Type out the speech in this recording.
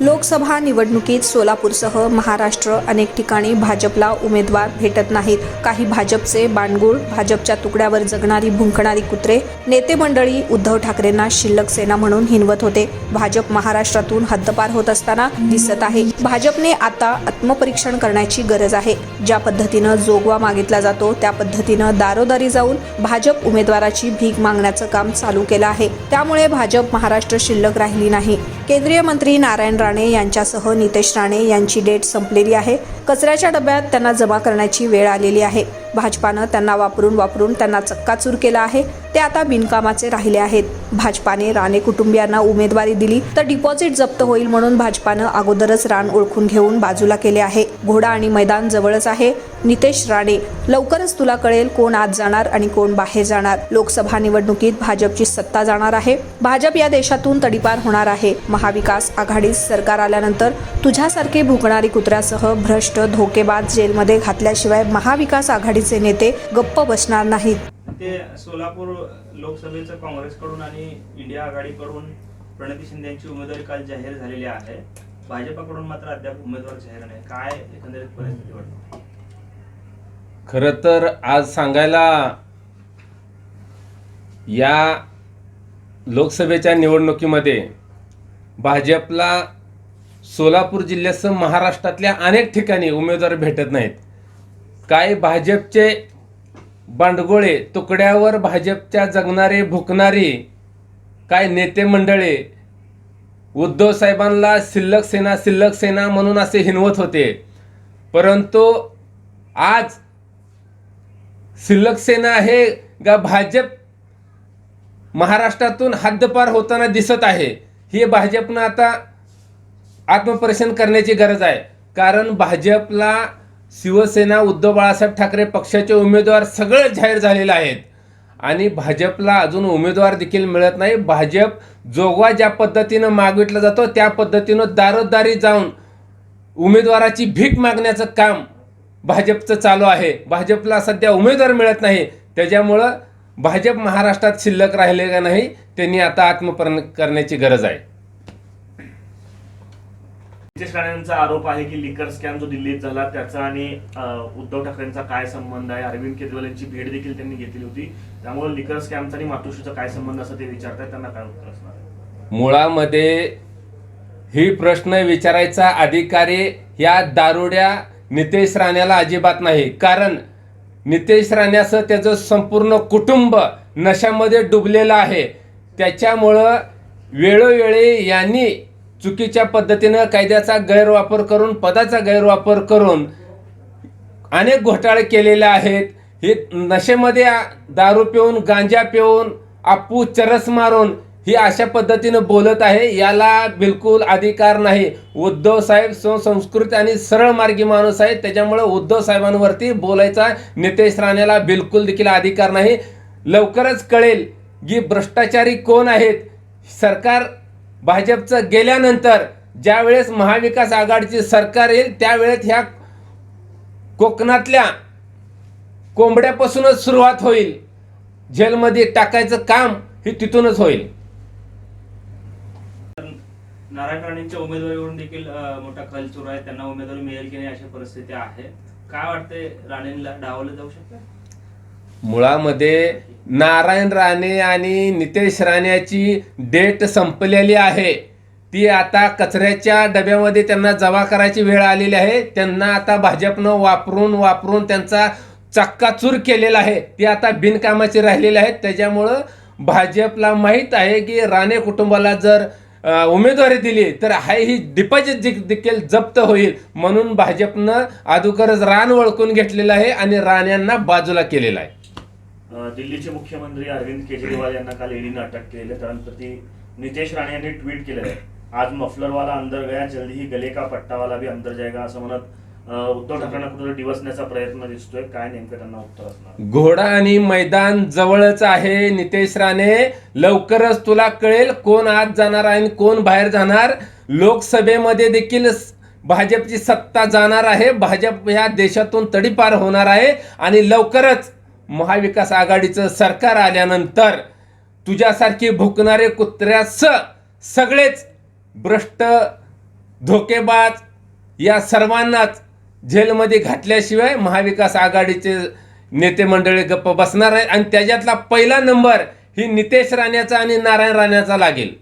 लोकसभा निवडणुकीत सोलापूरसह महाराष्ट्र अनेक ठिकाणी भाजपला उमेदवार भेटत नाहीत। काही भाजपचे बाणगुळ, भाजपच्या तुकड्यावर जगणारी भुंकणारी कुत्रे, नेते मंडळी उद्धव ठाकरेंना शिल्लक सेना म्हणून हिनवत होते। भाजप महाराष्ट्रातून हद्दपार होत असताना दिसत आहे। भाजपने आता आत्मपरीक्षण करण्याची गरज आहे। ज्या पद्धतीनं जोगवा मागितला जातो त्या पद्धतीनं दारोदारी जाऊन भाजप उमेदवाराची भीक मागण्याचं काम चालू केलं आहे। त्यामुळे भाजप महाराष्ट्र शिल्लक राहिली नाही। केंद्रीय मंत्री नारायण राणे यांच्यासह नितेश राणे यांची डेट संपलेली आहे। कचऱ्याच्या डब्यात त्यांना जमा करण्याची वेळ आलेली आहे। भाजपानं त्यांना वापरून त्यांना चक्काचूर केला आहे। ते आता बिनकामाचे राहिले आहेत। भाजपाने राणे कुटुंबियांना उमेदवारी दिली तर डिपॉझिट जप्त होईल म्हणून भाजपानं अगोदरच रान ओळखून घेऊन बाजूला केले आहे। घोडा आणि मैदान जवळच आहे। नितेश राणे, लवकरच तुला कळेल कोण आत जाणार आणि कोण बाहेर जाणार। लोकसभा निवडणुकीत भाजपची सत्ता जाणार आहे। भाजप या देशातून तडीपार होणार आहे। महाविकास आघाडी सरकार आल्यानंतर तुझ्यासारखे भुंकणारी कुत्र्यासह भ्रष्ट धोकेबाज जेलमध्ये घातल्याशिवाय महाविकास आघाडीचे नेते गप्प बसणार नाहीत। ते सोलापूर लोकसभेचं काँग्रेसकडून आणि इंडिया आघाडीकडून प्रणिती शिंदे यांची उमेदवारी काल जाहीर झालेली आहे। भाजपकडून मात्र अद्याप उमेदवार जाहीर नाही। काय एकंदरीत परिस्थिती वाटते? खरं तर आज सांगायला या लोकसभेच्या निवडणुकीमध्ये भाजपला सोलापूर जिल्ह्यासह महाराष्ट्रातल्या अनेक ठिकाणी उमेदवार भेटत नाहीत। काय भाजपचे बांडगोळे, तुकड्यावर भाजपच्या जगणारे भुकणारी काय नेते मंडळी उद्धव साहेबांना शिल्लक सेना म्हणून असे हिनवत होते। परंतु आज शिल्लक सेना हे भाजप महाराष्ट्रातून हद्दपार होताना दिसत आहे। हे भाजपनं आता आत्मपरीक्षण करण्याची गरज आहे। कारण भाजपला शिवसेना, उद्धव बाळासाहेब ठाकरे पक्षाचे उमेदवार सगळे जाहीर झालेले आहेत आणि भाजपला अजून उमेदवार देखील मिळत नाही। भाजप जोगवा ज्या पद्धतीनं मागितला जातो त्या पद्धतीनं दारोदारी जाऊन उमेदवाराची भीक मागण्याचं काम भाजपचं चालू आहे। भाजपला सध्या उमेदवार मिळत नाही, त्याच्यामुळं भाजप महाराष्ट्रात शिल्लक राहिले का नाही त्यांनी आता आत्मपरीक्षण करण्याची गरज आहे। नितेश राणेंचा आरोप आहे की लिकर स्कॅम जो दिल्लीत झाला त्याचा आणि उद्धव ठाकरेंचा काय संबंध आहे। अरविंद केजरीवाल यांची भेट देखील त्यांनी घेतली होती, त्यामुळे लिकर स्कॅमचा आणि मातोश्रीचा काय संबंध असं ते विचारतात, त्यांना काय उत्तर असणार? मुळामध्ये ही प्रश्न विचारायचा अधिकारी या दारुड्या नितेश राणेला अजिबात नाही। कारण नितेश राणेसह त्याचं संपूर्ण कुटुंब नशामध्ये डुबलेलं आहे। त्याच्यामुळं वेळोवेळी यांनी चुकीच्या पद्धतीनं कायद्याचा गैरवापर करून, पदाचा गैरवापर करून अनेक घोटाळे केलेले आहेत। हे नशेमध्ये दारू पिऊन, गांजा पिऊन, आपू चरस मारून ही अशा पद्धतीनं बोलत आहे। याला बिलकुल अधिकार नाही। उद्धव साहेब सुसंस्कृत आणि सरळ मार्गी माणूस आहेत, त्याच्यामुळे उद्धव साहेबांवरती बोलायचा नितेश राणेला बिलकुल देखील अधिकार नाही। लवकरच कळेल की भ्रष्टाचारी कोण आहेत। सरकार भाजपचं गेल्यानंतर ज्यावेळेस महाविकास आघाडीचे सरकार येईल त्यावेळेस ह्या कोकणातल्या कोंबड्यापासूनच सुरुवात होईल। जेलमध्ये टाकायचं काम हे तिथूनच होईल। नारायण राणेंच्या उमेदवारीवरून देखील मोठा खल सुरू आहे। त्यांना उमेदवारी मिळेल की नाही अशी परिस्थिती आहे। काय वाटते, राणेंना डावलं जाऊ शकतं? मुळामध्ये नारायण राणे आणि नितेश राणेची डेट संपलेली आहे। ती आता कचऱ्याच्या डब्यामध्ये त्यांना जमा करायची वेळ आलेली आहे। त्यांना आता भाजपनं वापरून त्यांचा चक्काचूर केलेला आहे। ते आता बिनकामाचे राहिलेले आहेत। त्याच्यामुळं भाजपला माहीत आहे की राणे कुटुंबाला जर उमेदवारी दिली तर ही डिपॉझिट देखील जप्त होईल, म्हणून भाजपनं अगोदरच रान ओळखून घेतलेलं आहे आणि राण्यांना बाजूला केलेला आहे। दिल्लीचे मुख्यमंत्री अरविंद केजरीवाल यांना काल ईडीने अटक केली आहे। त्यानंतर नितेश राणे यांनी ट्विट केलेलं आहे, आज मफलरवाला अंदर गया, जल्दी ही गले का पट्टावाला भी अंदर जाएगा असं म्हणत उद्धव ठाकरेंना कुठे डिवसण्याचा प्रयत्न दिसतोय। काय नेमकं त्यांना उत्तर असणार? घोडा आणि मैदान जवळच आहे नितेश राणे, लवकरच तुला कळेल कोण आत जाणार आणि कोण बाहेर जाणार। लोकसभेमध्ये देखील भाजपची सत्ता जाणार आहे। भाजप ह्या देशातून तडीपार होणार आहे आणि लवकरच महाविकास आघाडीचं सरकार आल्यानंतर तुझ्यासारखी भुकणारे कुत्र्यास सगळेच भ्रष्ट धोकेबाज या सर्वांनाच जेलमध्ये घातल्याशिवाय महाविकास आघाडीचे नेते मंडळी गप्प बसणार आहेत आणि त्याच्यातला पहिला नंबर ही नितेश राणेचा आणि नारायण राणेचा लागेल.